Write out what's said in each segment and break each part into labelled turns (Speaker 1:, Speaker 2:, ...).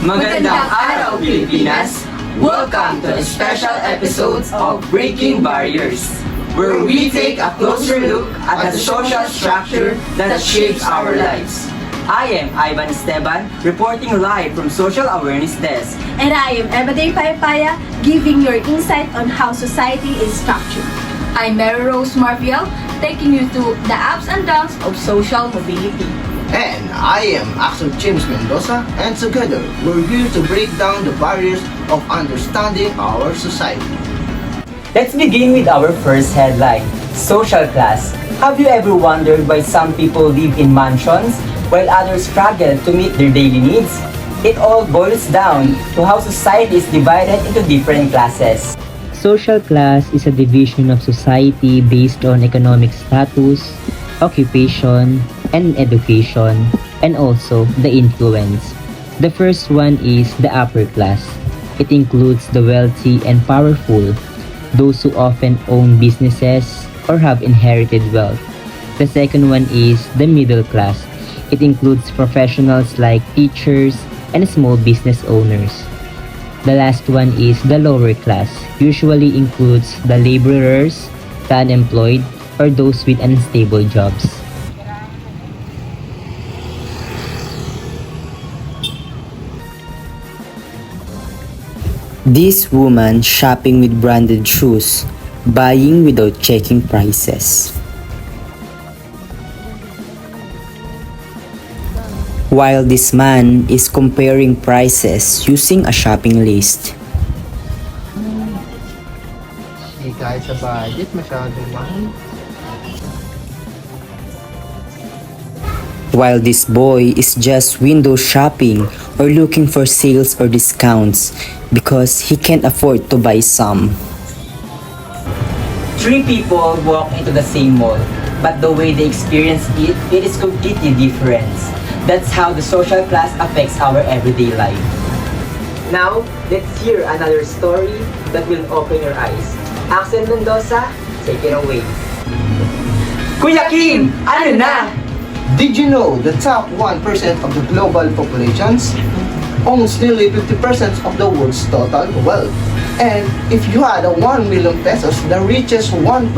Speaker 1: Magandang araw, Pilipinas! Welcome to a special episode of Breaking Barriers, where we take a closer look at the social structure that shapes our lives. I am Ivan Esteban, reporting live from Social Awareness Desk.
Speaker 2: And I am Ebaday Payapaya, giving your insight on how society is structured.
Speaker 3: I'm Mary Rose Marviel, taking you through the ups and downs of social mobility.
Speaker 4: And I am Axel James Mendoza, and together we're here to break down the barriers of understanding our society.
Speaker 1: Let's begin with our first headline, social class. Have you ever wondered why some people live in mansions while others struggle to meet their daily needs? It all boils down to how society is divided into different classes.
Speaker 5: Social class is a division of society based on economic status, occupation, and education, and also the influence. The first one is the upper class. It includes the wealthy and powerful, those who often own businesses or have inherited wealth. The second one is the middle class. It includes professionals like teachers and small business owners. The last one is the lower class, usually includes the laborers, the unemployed, or those with unstable jobs.
Speaker 6: This woman shopping with branded shoes, buying without checking prices. While this man is comparing prices using a shopping list.
Speaker 4: Hey guys, sa budget masyadong mahal.
Speaker 6: While this boy is just window shopping or looking for sales or discounts because he can't afford to buy some.
Speaker 1: Three people walk into the same mall, but the way they experience it is completely different. That's how the social class affects our everyday life. Now, let's hear another story that will open your eyes. Axel Mendoza, take it away. Kuya Kim, ano na?
Speaker 4: Did you know the top 1% of the global populations owns nearly 50% of the world's total wealth? And if you had a 1 million pesos, the richest 1%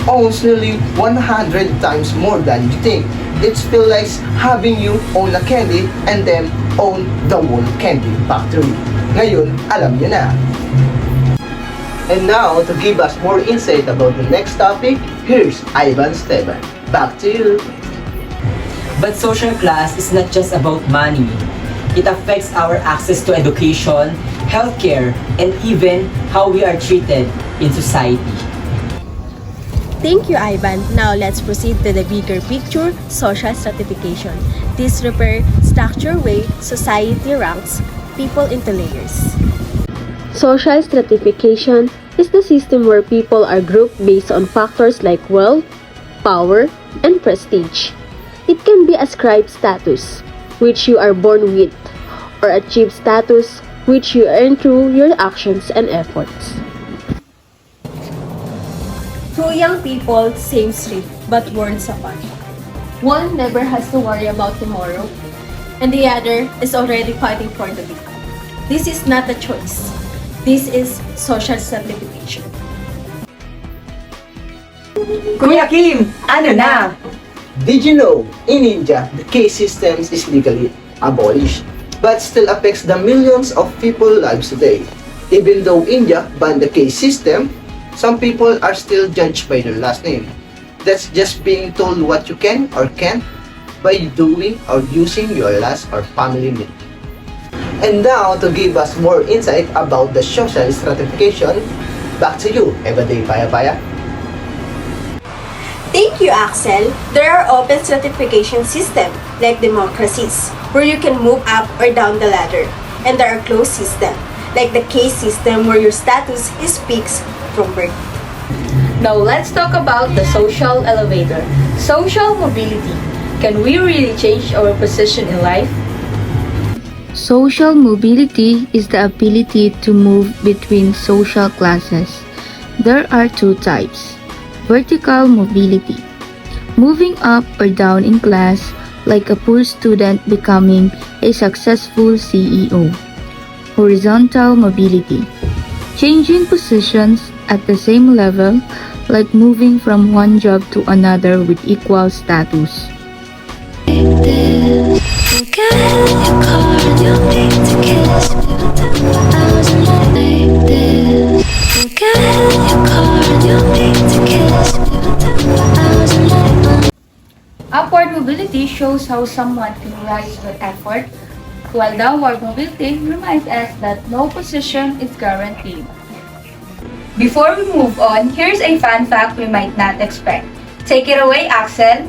Speaker 4: owns nearly 100 times more than you think. It feels like having you own a candy and then own the whole candy factory. Ngayon, alam nyo na. And now, to give us more insight about the next topic, here's Ivan Esteban. Back to you.
Speaker 1: But social class is not just about money. It affects our access to education, healthcare, and even how we are treated in society.
Speaker 2: Thank you, Ivan. Now let's proceed to the bigger picture, social stratification. This refers structure way society ranks people into layers. Social stratification is the system where people are grouped based on factors like wealth, power, and prestige. It can be ascribed status, which you are born with, or achieve status, which you earn through your actions and efforts. Two young people, same street, but worlds apart. One never has to worry about tomorrow, and the other is already fighting for the day. This is not a choice. This is social stratification.
Speaker 1: Kuya Kim, ano na?
Speaker 4: Did you know, in India, the caste system is legally abolished, but still affects the millions of people's lives today. Even though India banned the caste system, some people are still judged by their last name. That's just being told what you can or can't by doing or using your last or family name. And now, to give us more insight about the social stratification, back to you, Ebaday Payapaya.
Speaker 2: Thank you, Axel. There are open stratification systems, like democracies, where you can move up or down the ladder. And there are closed systems, like the caste system, where your status is fixed from birth.
Speaker 3: Now let's talk about the social elevator. Social mobility. Can we really change our position in life?
Speaker 7: Social mobility is the ability to move between social classes. There are two types. Vertical mobility, moving up or down in class like a poor student becoming a successful CEO. Horizontal mobility, changing positions at the same level, like moving from one job to another with equal status.
Speaker 3: Upward mobility shows how someone can rise with effort, while downward mobility reminds us that no position is guaranteed. Before we move on, here's a fun fact we might not expect. Take it away, Axel.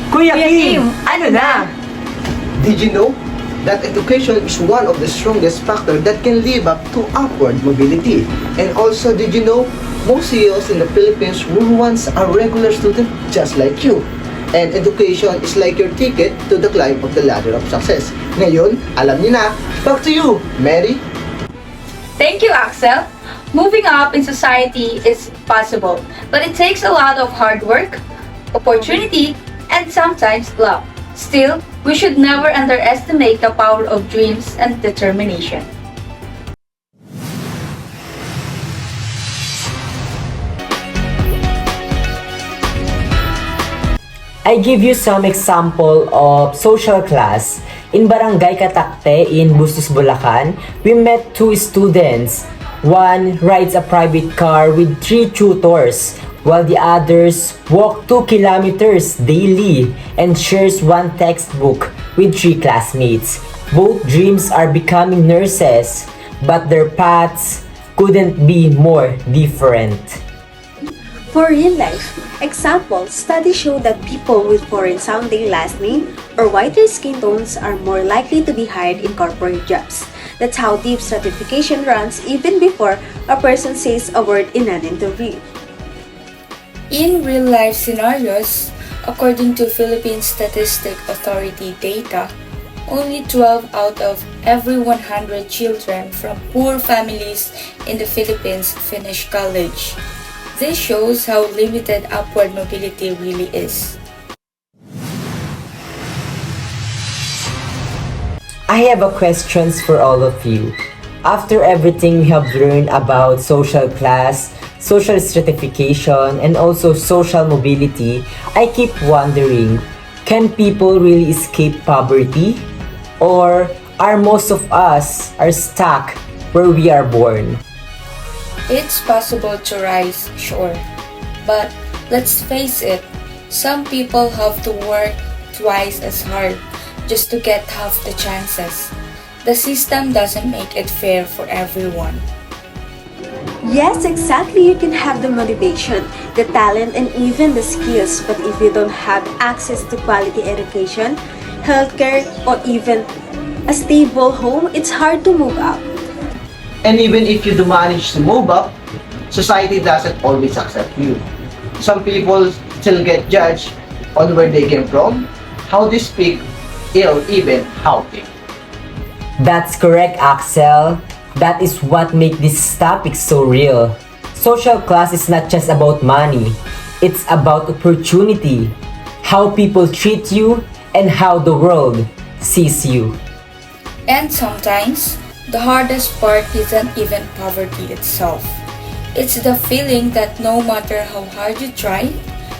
Speaker 1: Kuya
Speaker 3: Kuya
Speaker 1: Kim,
Speaker 3: Kim,
Speaker 1: ano na?
Speaker 4: Did you know that education is one of the strongest factors that can live up to upward mobility? And also, did you know most CEOs in the Philippines were once a regular student just like you? And education is like your ticket to the climb of the ladder of success. Ngayon, alam niyo na. Back to you, Mary.
Speaker 3: Thank you, Axel. Moving up in society is possible, but it takes a lot of hard work, opportunity, and sometimes luck. Still, we should never underestimate the power of dreams and determination.
Speaker 1: I give you some example of social class. In Barangay Katakte in Bustos, Bulacan, we met two students. One rides a private car with 3 tutors, while the others walk 2 kilometers daily and shares one textbook with 3 classmates. Both dreams are becoming nurses, but their paths couldn't be more different.
Speaker 2: For real life, example, studies show that people with foreign-sounding last name or whiter skin tones are more likely to be hired in corporate jobs. That's how deep stratification runs even before a person says a word in an interview.
Speaker 8: In real-life scenarios, according to Philippine Statistic Authority data, only 12 out of every 100 children from poor families in the Philippines finish college. This shows how limited upward mobility really is.
Speaker 1: I have a questions for all of you. After everything we have learned about social class, social stratification, and also social mobility, I keep wondering, can people really escape poverty? Or are most of us are stuck where we are born?
Speaker 8: It's possible to rise, sure. But let's face it, some people have to work twice as hard just to get half the chances. The system doesn't make it fair for everyone.
Speaker 2: Yes, exactly. You can have the motivation, the talent, and even the skills, but if you don't have access to quality education, healthcare, or even a stable home, it's hard to move up.
Speaker 4: And even if you do manage to move up, society doesn't always accept you. Some people still get judged on where they came from, how they speak, or even how they.
Speaker 1: That's correct, Axel. That is what makes this topic so real. Social class is not just about money. It's about opportunity, how people treat you, and how the world sees you.
Speaker 8: And sometimes, the hardest part isn't even poverty itself. It's the feeling that no matter how hard you try,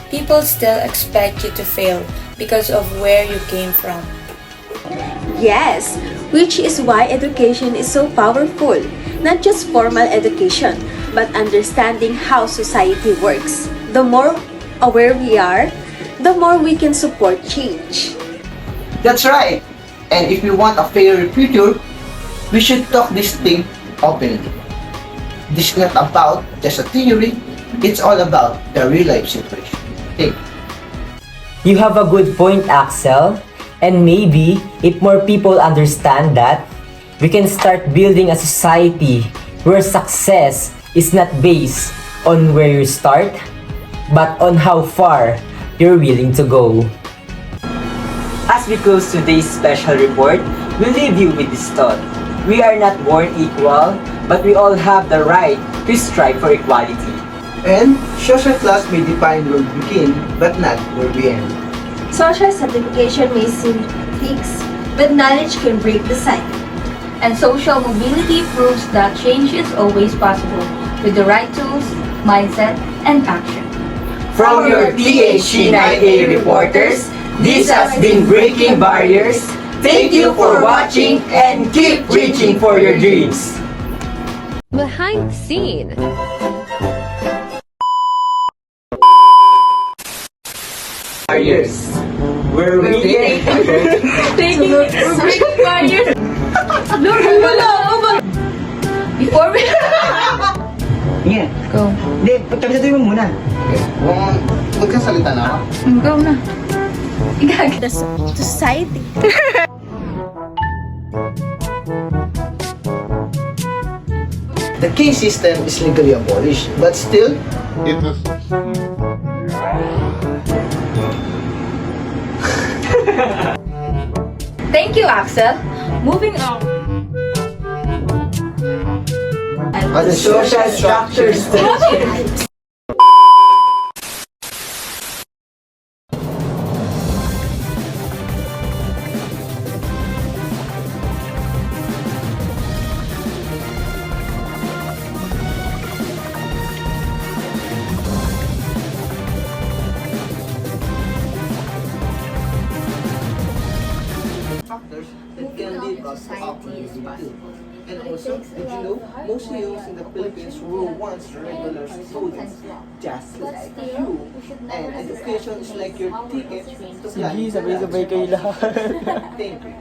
Speaker 8: people still expect you to fail because of where you came from.
Speaker 2: Yes, which is why education is so powerful. Not just formal education, but understanding how society works. The more aware we are, the more we can support change.
Speaker 4: That's right. And if we want a fairer future, we should talk this thing openly. This is not about just a theory, it's all about the real life situation. Think.
Speaker 1: You have a good point, Axel. And maybe, if more people understand that, we can start building a society where success is not based on where you start, but on how far you're willing to go. As we close today's special report, we leave you with this thought. We are not born equal, but we all have the right to strive for equality.
Speaker 4: And social class may define where we begin, but not where we end.
Speaker 2: Social stratification may seem fixed, but knowledge can break the cycle.
Speaker 3: And social mobility proves that change is always possible with the right tools, mindset, and action.
Speaker 1: From your THC9A reporters, this has been Breaking Barriers. Thank you for watching and keep reaching for your dreams.
Speaker 9: Behind the scene.
Speaker 1: Barriers. We're breaking
Speaker 3: barriers. Look, wala. Before we...
Speaker 1: Yeah.
Speaker 3: Go.
Speaker 1: Hindi, pagkabisatuin mo muna.
Speaker 4: Okay. Magkasalita na ako.
Speaker 3: Go na.
Speaker 2: The society.
Speaker 4: The case system is legally abolished, but still,
Speaker 10: It was
Speaker 3: Thank you, Axel. Moving on.
Speaker 1: The social structures.
Speaker 4: factors that can lead us to upbringing too. And also, did you know, most youths in the Philippines were once regular students, just like you. And education is like your ticket to fly.
Speaker 1: Sabay-sabay kayo lahat.
Speaker 4: Thank you.